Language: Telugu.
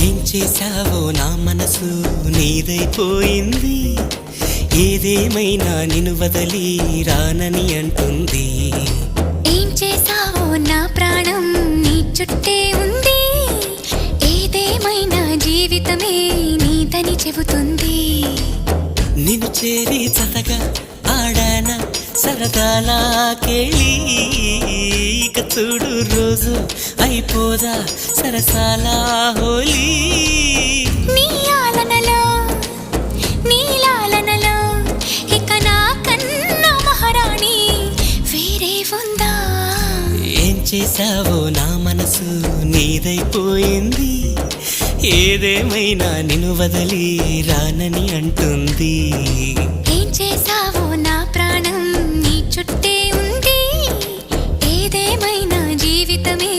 ఏం చేశావో నా మనసు నీదైపోయింది, ఏదేమైనా నిన్ను వదలి రానని అంటుంది. ఏం చేశావో నా ప్రాణం నీ చుట్టే ఉంది, ఏదేమైనా జీవితమే నీదని చెబుతుంది. నిన్ను చేరి చతగా ఆడాన సరదాలా కేళి, ఇక చూడు రోజు అయిపోదా సరసాలా హోలీ. నీ ఆలనలో నీ లాలనలో ఇక నా కన్నా మహారాణి వేరే ఉందా? ఏం చేశావో నా మనసు నీదైపోయింది, ఏదేమైనా నిన్ను వదలి రానని అంటుంది. ఏం చేశావో నా ప్రాణం నీ చుట్టే ఉంది, ఏదేమైనా జీవితమే